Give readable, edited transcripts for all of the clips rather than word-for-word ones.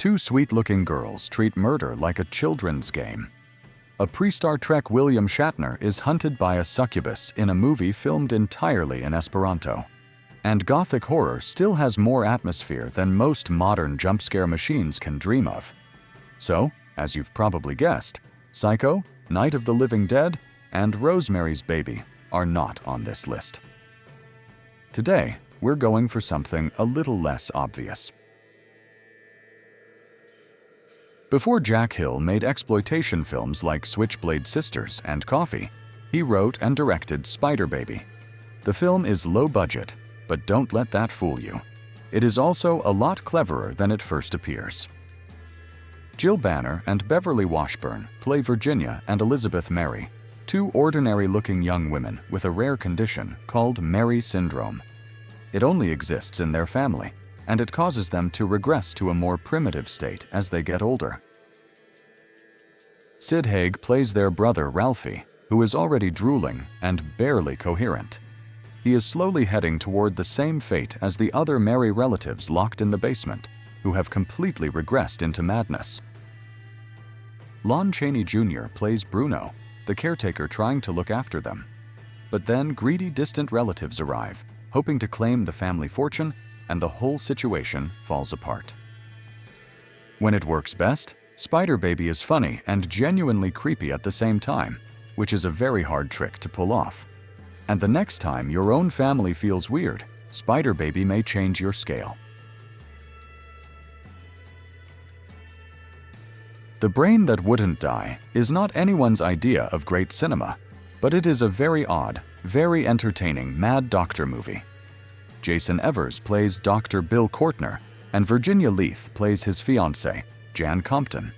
Two sweet-looking girls treat murder like a children's game. A pre-Star Trek William Shatner is hunted by a succubus in a movie filmed entirely in Esperanto. And Gothic horror still has more atmosphere than most modern jump-scare machines can dream of. So, as you've probably guessed, Psycho, Night of the Living Dead, and Rosemary's Baby are not on this list. Today, we're going for something a little less obvious. Before Jack Hill made exploitation films like Switchblade Sisters and Coffee, he wrote and directed Spider Baby. The film is low budget, but don't let that fool you. It is also a lot cleverer than it first appears. Jill Banner and Beverly Washburn play Virginia and Elizabeth Mary, two ordinary-looking young women with a rare condition called Mary syndrome. It only exists in their family, and it causes them to regress to a more primitive state as they get older. Sid Haig plays their brother Ralphie, who is already drooling and barely coherent. He is slowly heading toward the same fate as the other Mary relatives locked in the basement, who have completely regressed into madness. Lon Chaney Jr. plays Bruno, the caretaker trying to look after them. But then greedy distant relatives arrive, hoping to claim the family fortune, and the whole situation falls apart. When it works best, Spider Baby is funny and genuinely creepy at the same time, which is a very hard trick to pull off. And the next time your own family feels weird, Spider Baby may change your scale. The Brain That Wouldn't Die is not anyone's idea of great cinema, but it is a very odd, very entertaining Mad Doctor movie. Jason Evers plays Dr. Bill Courtner, and Virginia Leith plays his fiancée, Jan Compton.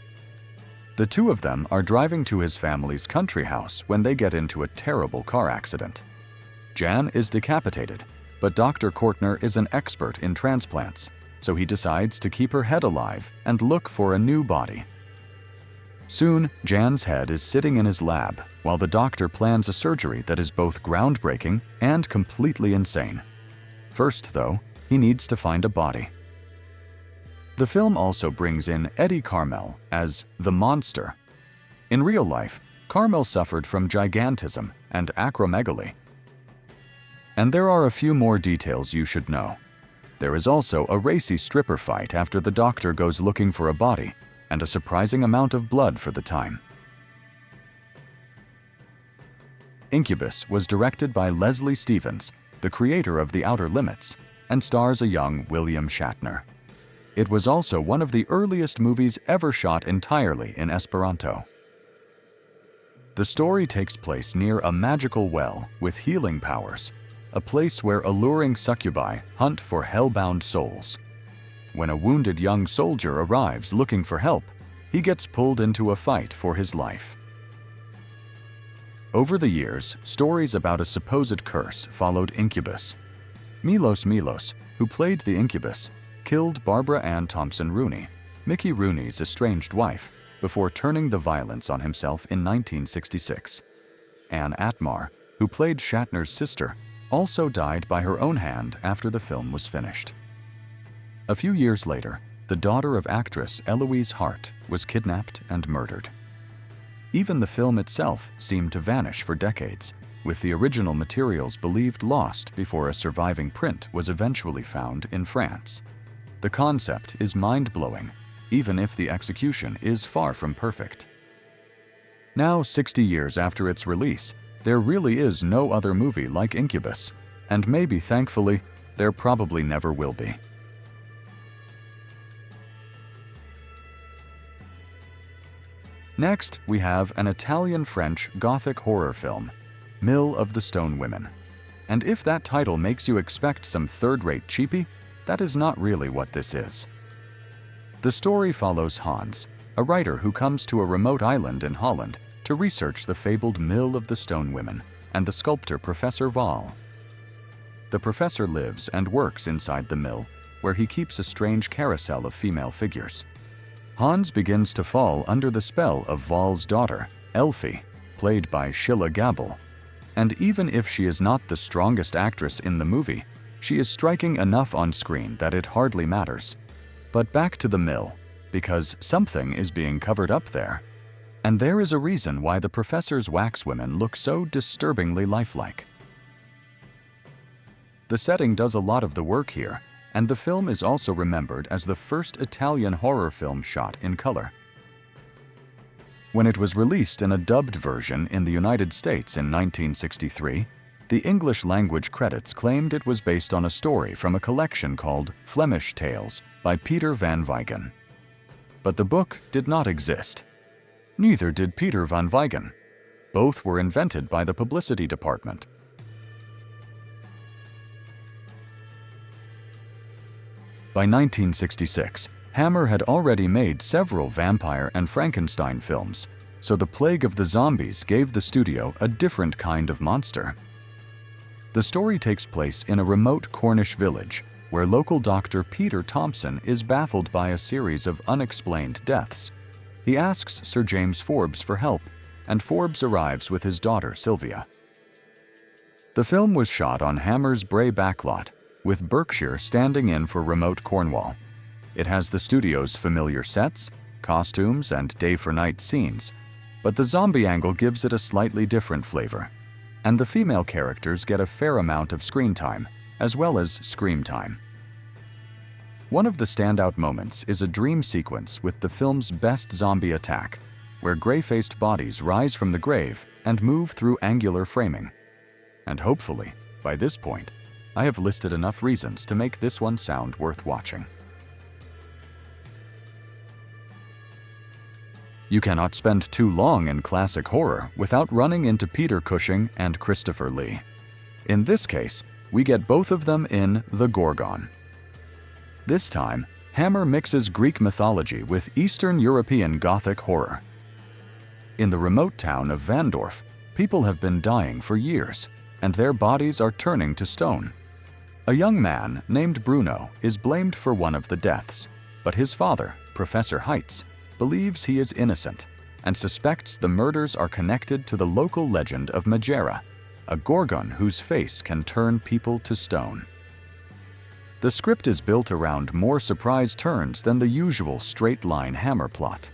The two of them are driving to his family's country house when they get into a terrible car accident. Jan is decapitated, but Dr. Courtner is an expert in transplants, so he decides to keep her head alive and look for a new body. Soon, Jan's head is sitting in his lab while the doctor plans a surgery that is both groundbreaking and completely insane. First, though, he needs to find a body. The film also brings in Eddie Carmel as the monster. In real life, Carmel suffered from gigantism and acromegaly. And there are a few more details you should know. There is also a racy stripper fight after the doctor goes looking for a body, and a surprising amount of blood for the time. Incubus was directed by Leslie Stevens, the creator of The Outer Limits, and stars a young William Shatner. It was also one of the earliest movies ever shot entirely in Esperanto. The story takes place near a magical well with healing powers, a place where alluring succubi hunt for hell-bound souls. When a wounded young soldier arrives looking for help, he gets pulled into a fight for his life. Over the years, stories about a supposed curse followed Incubus. Milos, who played the Incubus, killed Barbara Ann Thompson Rooney, Mickey Rooney's estranged wife, before turning the violence on himself in 1966. Ann Atmar, who played Shatner's sister, also died by her own hand after the film was finished. A few years later, the daughter of actress Eloise Hart was kidnapped and murdered. Even the film itself seemed to vanish for decades, with the original materials believed lost before a surviving print was eventually found in France. The concept is mind-blowing, even if the execution is far from perfect. Now, 60 years after its release, there really is no other movie like Incubus, and maybe, thankfully, there probably never will be. Next, we have an Italian-French Gothic horror film, Mill of the Stone Women. And if that title makes you expect some third-rate cheapie, that is not really what this is. The story follows Hans, a writer who comes to a remote island in Holland to research the fabled Mill of the Stone Women, and the sculptor Professor Wahl. The professor lives and works inside the mill, where he keeps a strange carousel of female figures. Hans begins to fall under the spell of Wahl's daughter, Elfie, played by Sheila Gabel. And even if she is not the strongest actress in the movie, she is striking enough on screen that it hardly matters. But back to the mill. because something is being covered up there. And there is a reason why the professor's wax women look so disturbingly lifelike. The setting does a lot of the work here, and the film is also remembered as the first Italian horror film shot in color. When it was released in a dubbed version in the United States in 1963, the English-language credits claimed it was based on a story from a collection called Flemish Tales by Peter van Weygen. But the book did not exist. Neither did Peter van Weygen. Both were invented by the publicity department. By 1966, Hammer had already made several vampire and Frankenstein films, so the plague of the zombies gave the studio a different kind of monster. The story takes place in a remote Cornish village where local doctor Peter Thompson is baffled by a series of unexplained deaths. He asks Sir James Forbes for help, and Forbes arrives with his daughter Sylvia. The film was shot on Hammer's Bray backlot, with Berkshire standing in for remote Cornwall. It has the studio's familiar sets, costumes, and day-for-night scenes, but the zombie angle gives it a slightly different flavor, and the female characters get a fair amount of screen time, as well as scream time. One of the standout moments is a dream sequence with the film's best zombie attack, where gray-faced bodies rise from the grave and move through angular framing. And hopefully, by this point, I have listed enough reasons to make this one sound worth watching. You cannot spend too long in classic horror without running into Peter Cushing and Christopher Lee. In this case, we get both of them in The Gorgon. This time, Hammer mixes Greek mythology with Eastern European Gothic horror. In the remote town of Vandorf, people have been dying for years, and their bodies are turning to stone. A young man named Bruno is blamed for one of the deaths, but his father, Professor Heitz, believes he is innocent and suspects the murders are connected to the local legend of Megera, a gorgon whose face can turn people to stone. The script is built around more surprise turns than the usual straight-line Hammer plot.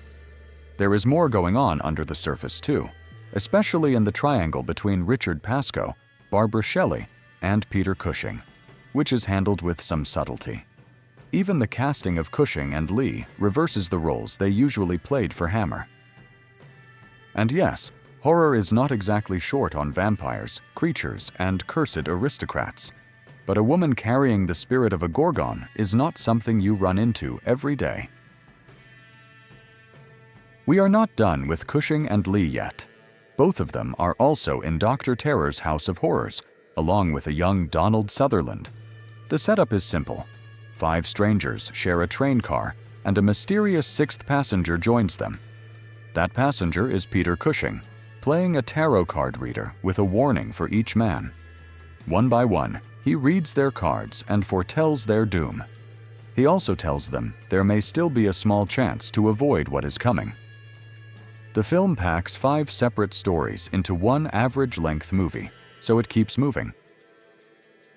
There is more going on under the surface too, especially in the triangle between Richard Pascoe, Barbara Shelley, and Peter Cushing, which is handled with some subtlety. Even the casting of Cushing and Lee reverses the roles they usually played for Hammer. And yes, horror is not exactly short on vampires, creatures, and cursed aristocrats, but a woman carrying the spirit of a gorgon is not something you run into every day. We are not done with Cushing and Lee yet. Both of them are also in Dr. Terror's House of Horrors, along with a young Donald Sutherland. The setup is simple. 5 strangers share a train car, and a mysterious 6th passenger joins them. That passenger is Peter Cushing, playing a tarot card reader with a warning for each man. One by one, he reads their cards and foretells their doom. He also tells them there may still be a small chance to avoid what is coming. The film packs 5 separate stories into one average-length movie, so it keeps moving.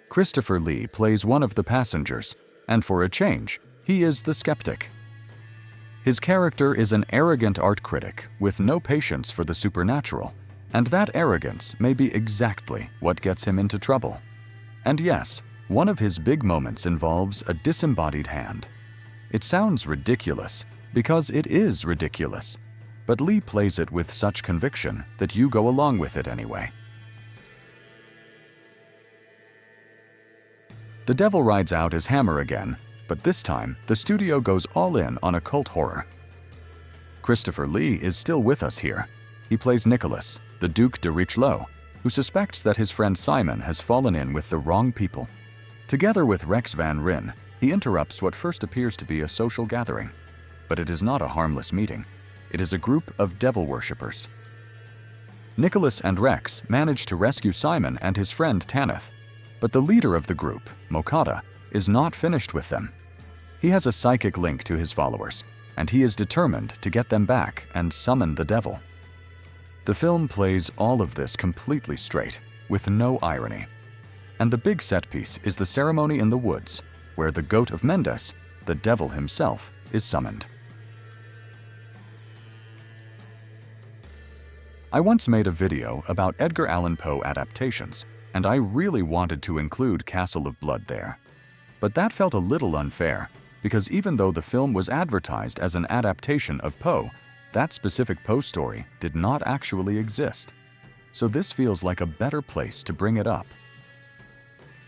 Christopher Lee plays one of the passengers, and for a change, he is the skeptic. His character is an arrogant art critic with no patience for the supernatural, and that arrogance may be exactly what gets him into trouble. And yes, one of his big moments involves a disembodied hand. It sounds ridiculous, because it is ridiculous, but Lee plays it with such conviction that you go along with it anyway. The devil rides out as Hammer again, but this time the studio goes all in on occult horror. Christopher Lee is still with us here. He plays Nicholas, the Duc de Richelieu, who suspects that his friend Simon has fallen in with the wrong people. Together with Rex Van Ryn, he interrupts what first appears to be a social gathering. But it is not a harmless meeting. It is a group of devil worshippers. Nicholas and Rex manage to rescue Simon and his friend Tanith, but the leader of the group, Mokata, is not finished with them. He has a psychic link to his followers, and he is determined to get them back and summon the devil. The film plays all of this completely straight, with no irony. And the big set piece is the ceremony in the woods, where the goat of Mendes, the devil himself, is summoned. I once made a video about Edgar Allan Poe adaptations, and I really wanted to include Castle of Blood there. But that felt a little unfair, because even though the film was advertised as an adaptation of Poe, that specific Poe story did not actually exist. So this feels like a better place to bring it up.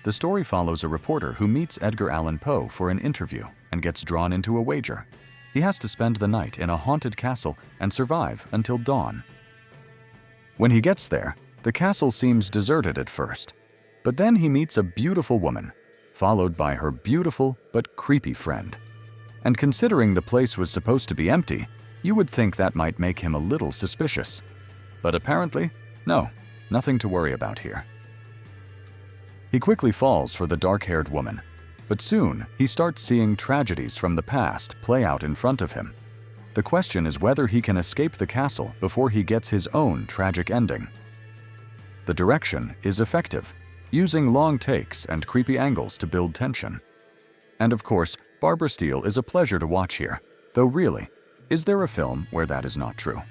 The story follows a reporter who meets Edgar Allan Poe for an interview and gets drawn into a wager. He has to spend the night in a haunted castle and survive until dawn. When he gets there, the castle seems deserted at first, but then he meets a beautiful woman, followed by her beautiful but creepy friend. And considering the place was supposed to be empty, you would think that might make him a little suspicious. But apparently, no, nothing to worry about here. He quickly falls for the dark-haired woman, but soon he starts seeing tragedies from the past play out in front of him. The question is whether he can escape the castle before he gets his own tragic ending. The direction is effective, using long takes and creepy angles to build tension. And of course, Barbara Steele is a pleasure to watch here, though really, is there a film where that is not true?